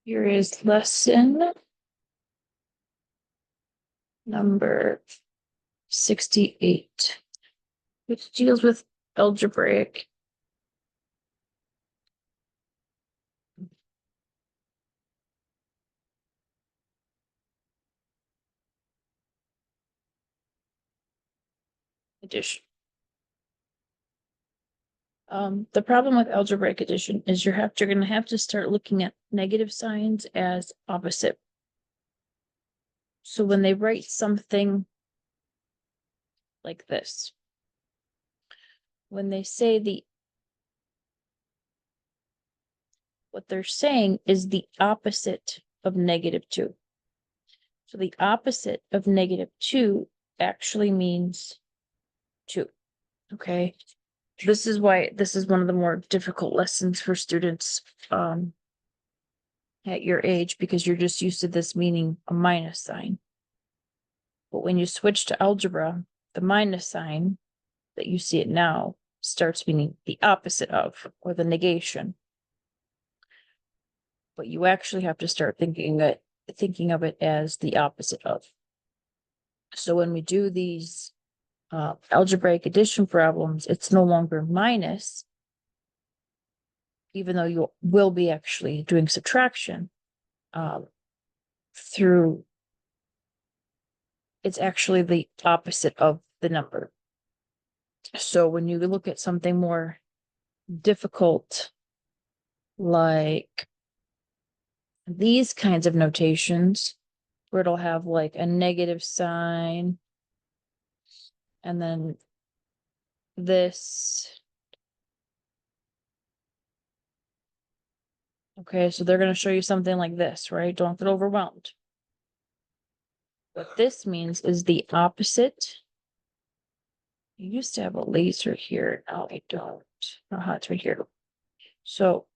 Here is lesson number 68, which deals with algebraic. Addition. The problem with algebraic addition is you're going to have to start looking at negative signs as opposite. So when they write something like this, when they say what they're saying is the opposite of -2. So the opposite of -2 actually means 2. Okay. This is why this is one of the more difficult lessons for students at your age, because you're just used to this meaning a minus sign. But when you switch to algebra, the minus sign that you see it now starts meaning the opposite of, or the negation. But you actually have to start thinking of it as the opposite of. So when we do these algebraic addition problems, it's no longer minus, even though you will be actually doing subtraction through, it's actually the opposite of the number. So when you look at something more difficult, like these kinds of notations, where it'll have like a negative sign, and then this. Okay, so they're going to show you something like this, right? Don't get overwhelmed. What this means is the opposite. You used to have a laser here. Now I don't. It's right here. So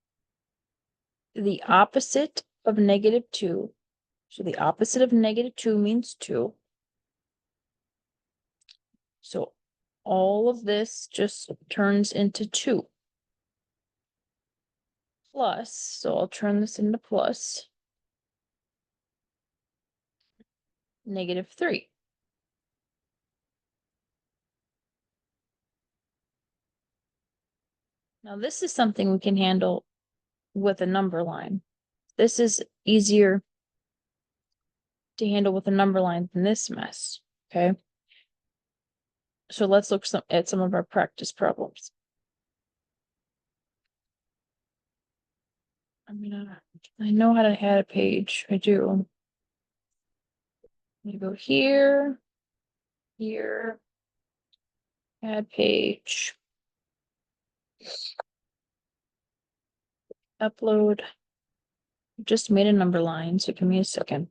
the opposite of -2. So the opposite of -2 means 2. So all of this just turns into 2. Plus, so I'll turn this into plus -3. Now this is something we can handle with a number line. This is easier to handle with a number line than this mess, okay? So let's look at some of our practice problems. I know how to add a page. I do. You go here, here, add page, upload. Just made a number line, so give me a second.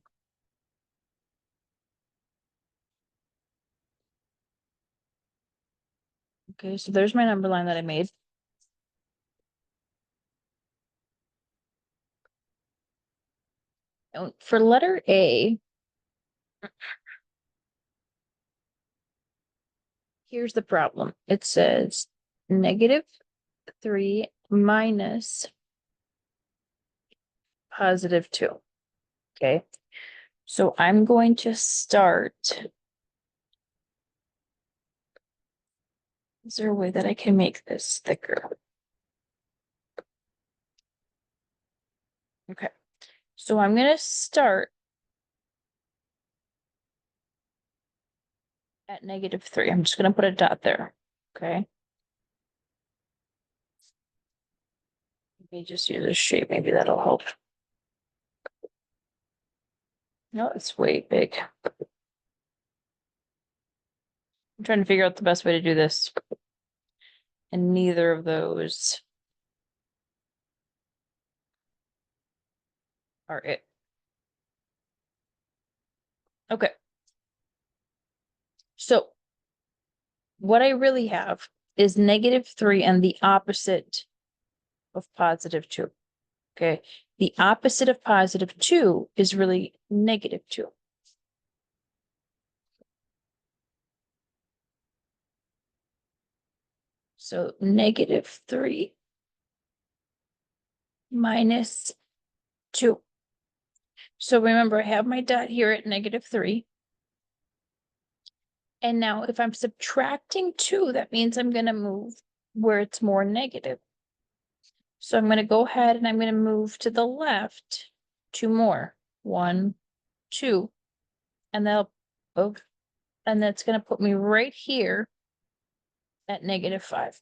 Okay, so there's my number line that I made. And for letter A, here's the problem. It says -3 minus +2. Okay, so I'm going to start. Is there a way that I can make this thicker? Okay, so I'm going to start at -3. I'm just going to put a dot there. Okay. Maybe just use a shape. Maybe that'll help. No, it's way big. I'm trying to figure out the best way to do this. And neither of those are it. Okay. So what I really have is -3 and the opposite of +2. Okay. The opposite of +2 is really -2. So -3 minus 2. So remember, I have my dot here at -3. And now if I'm subtracting 2, that means I'm going to move where it's more negative. So I'm going to go ahead and I'm going to move to the left 2 more. 1, 2. And and that's going to put me right here at -5.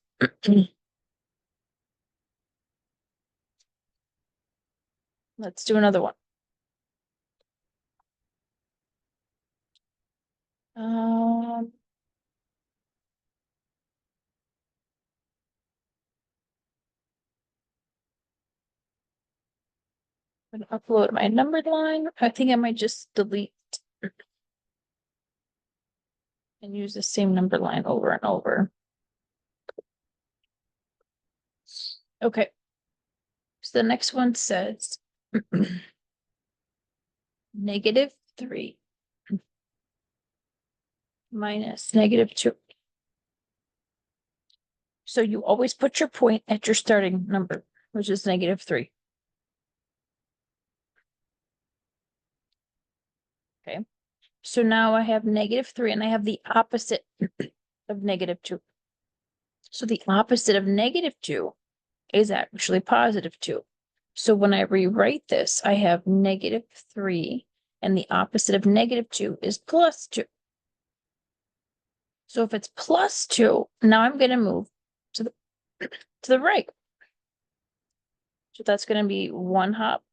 Let's do another one. I'm gonna upload my numbered line. I think I might just delete and use the same number line over and over. Okay. So the next one says -3 minus -2. So you always put your point at your starting number, which is -3. Okay. So now I have -3 and I have the opposite of -2. So the opposite of -2 is actually +2. So when I rewrite this, I have -3 and the opposite of -2 is +2. So if it's +2, now I'm going to move to the right. So that's going to be 1 hop,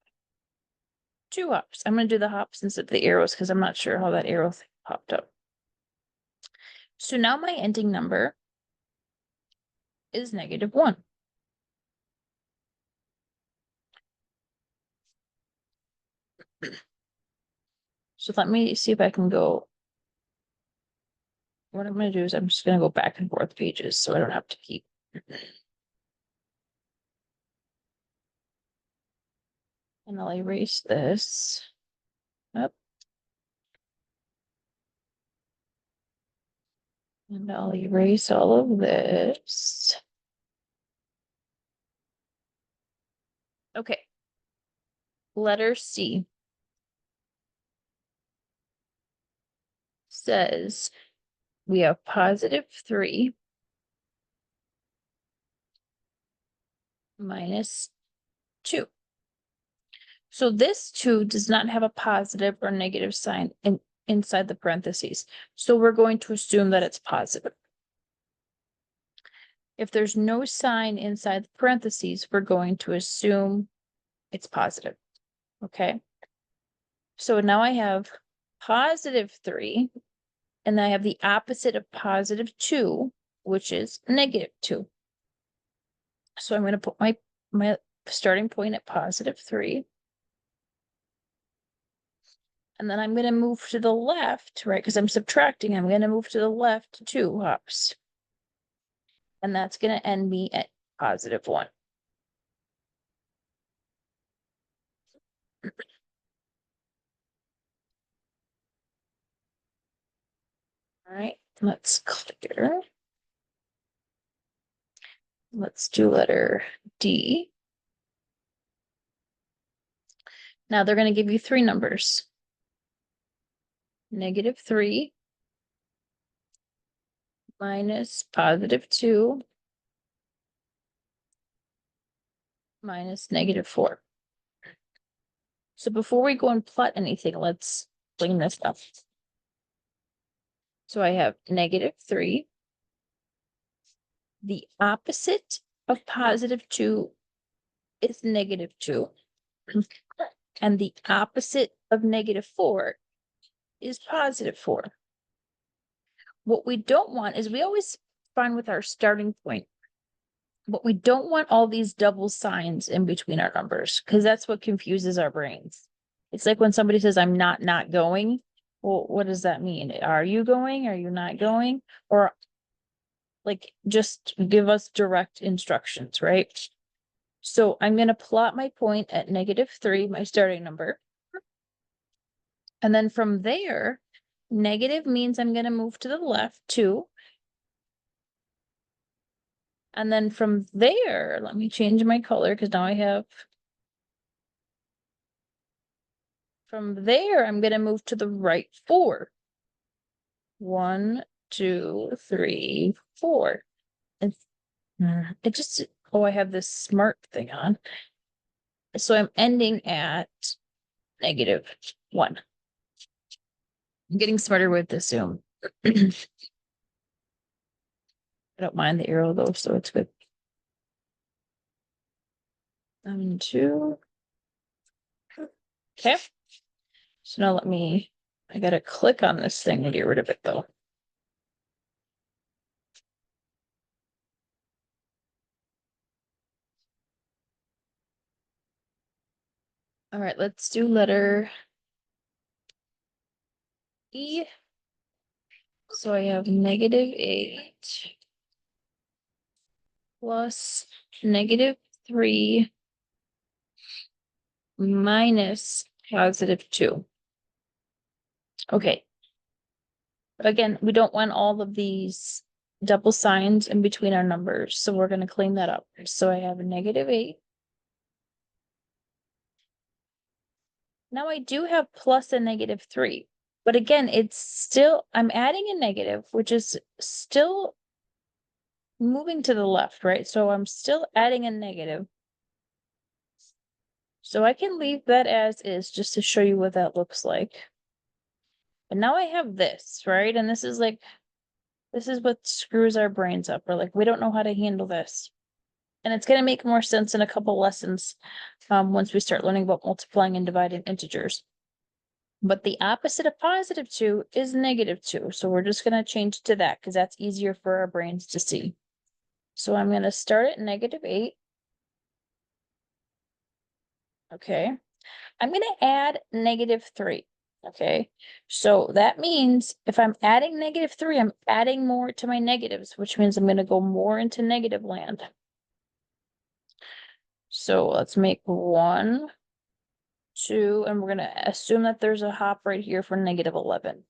2 hops. I'm going to do the hops instead of the arrows because I'm not sure how that arrow thing popped up. So now my ending number is -1. So let me see if I can go. What I'm going to do is I'm just going to go back and forth pages so I don't have to keep. And I'll erase this. Up. And I'll erase all of this. Okay. Letter C says we have +3 minus 2. So this 2 does not have a positive or negative sign inside the parentheses. So we're going to assume that it's positive. If there's no sign inside the parentheses, we're going to assume it's positive. Okay. So now I have +3, and I have the opposite of +2, which is -2. So I'm going to put my starting point at +3. And then I'm going to move to the left, right? Because I'm subtracting. I'm going to move to the left 2 hops. And that's going to end me at +1. All right, let's clear. Let's do letter D. Now they're going to give you 3 numbers. -3 minus +2 minus -4. So before we go and plot anything, let's clean this up. So I have -3. The opposite of +2 is -2. And the opposite of -4 is +4. What we don't want is we always find with our starting point, but we don't want all these double signs in between our numbers because that's what confuses our brains. It's like when somebody says, I'm not going. Well, what does that mean? Are you going? Are you not going? Or like, just give us direct instructions, right? So I'm going to plot my point at -3, my starting number. And then from there, negative means I'm going to move to the left 2. And then from there, let me change my color because now I have From there, I'm gonna move to the right 4. 1, 2, 3, 4. And it just, oh, I have this smart thing on. So I'm ending at -1. I'm getting smarter with the zoom. I don't mind the arrow though, so it's good. 2. Okay. So now I gotta click on this thing to get rid of it though. All right, let's do letter E. So I have -8 plus -3 minus +2. Okay. Again, we don't want all of these double signs in between our numbers, so we're going to clean that up. So I have a -8. Now I do have plus a -3, but again, it's still, I'm adding a negative, which is still moving to the left, right? So I'm still adding a negative. So I can leave that as is just to show you what that looks like. But now I have this, right? And this is what screws our brains up. We're like, we don't know how to handle this. And it's going to make more sense in a couple lessons once we start learning about multiplying and dividing integers. But the opposite of +2 is -2. So we're just going to change it to that because that's easier for our brains to see. So I'm going to start at -8. Okay. I'm going to add -3. Okay. So that means if I'm adding -3, I'm adding more to my negatives, which means I'm going to go more into negative land. So let's make 1, 2, and we're going to assume that there's a hop right here for -11.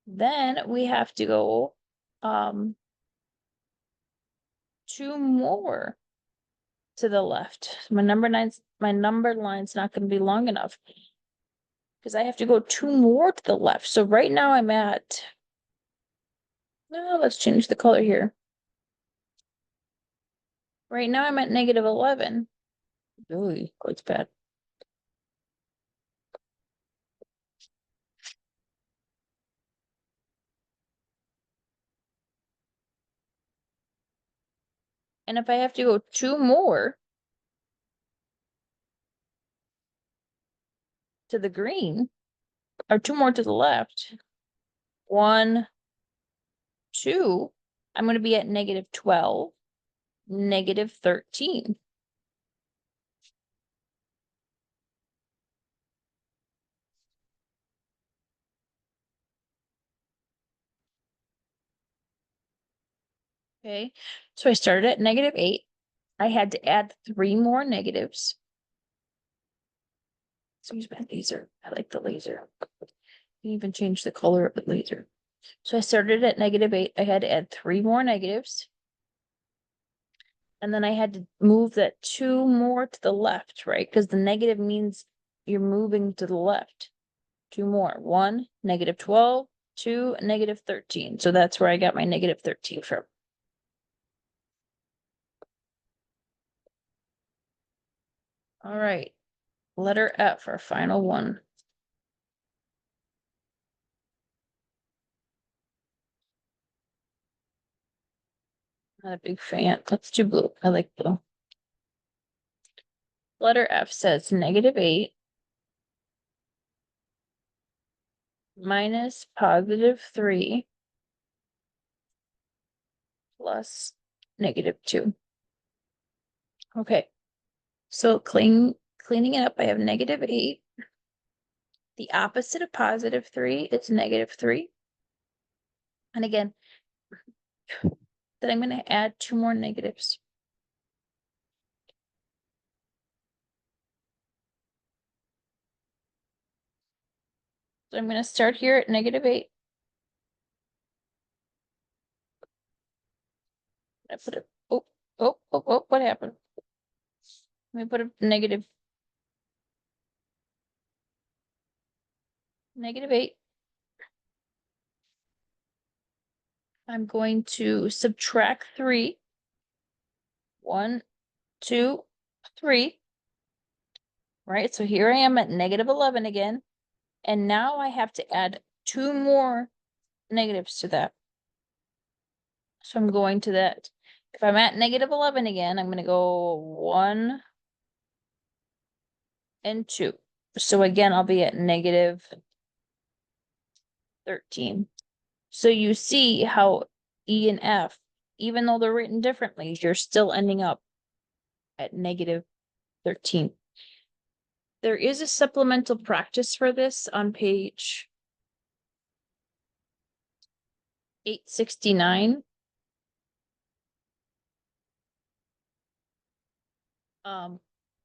Then we have to go 2 more to the left. My number line's not going to be long enough because I have to go 2 more to the left. So right now I'm at, no, let's change the color here. Right now I'm at -11. Really, it's bad. And if I have to go 2 more to the green, or 2 more to the left, 1, 2, I'm going to be at -12, -13. Okay, so I started at -8. I had to add 3 more negatives. So use my laser. I like the laser. You even change the color of the laser. So I started at -8. I had to add 3 more negatives. And then I had to move that 2 more to the left, right? Because the negative means you're moving to the left. 2 more. 1, -12, 2, -13. So that's where I got my -13 from. All right. Letter F, our final one. Not a big fan. Let's do blue. I like blue. Letter F says -8 minus +3 plus -2. Okay, so cleaning it up, I have -8. The opposite of +3 is -3. And again, then I'm going to add 2 more negatives. So I'm going to start here at -8. I put it, oh, what happened? Let me put a negative. -8. I'm going to subtract 3. 1, 2, 3. Right, so here I am at -11 again. And now I have to add 2 more negatives to that. So I'm going to that. If I'm at -11 again, I'm going to go 1 and 2. So again, I'll be at -13. So you see how E and F, even though they're written differently, you're still ending up at -13. There is a supplemental practice for this on page 869.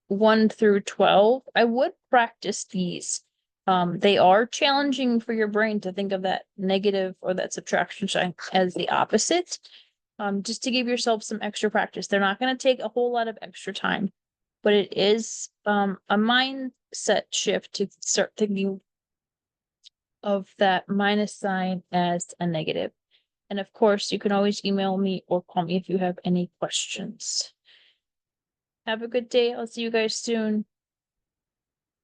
1 through 12. I would practice these. They are challenging for your brain to think of that negative or that subtraction sign as the opposite. Just to give yourself some extra practice. They're not going to take a whole lot of extra time, but it is a mindset shift to start thinking of that minus sign as a negative. And of course, you can always email me or call me if you have any questions. Have a good day. I'll see you guys soon.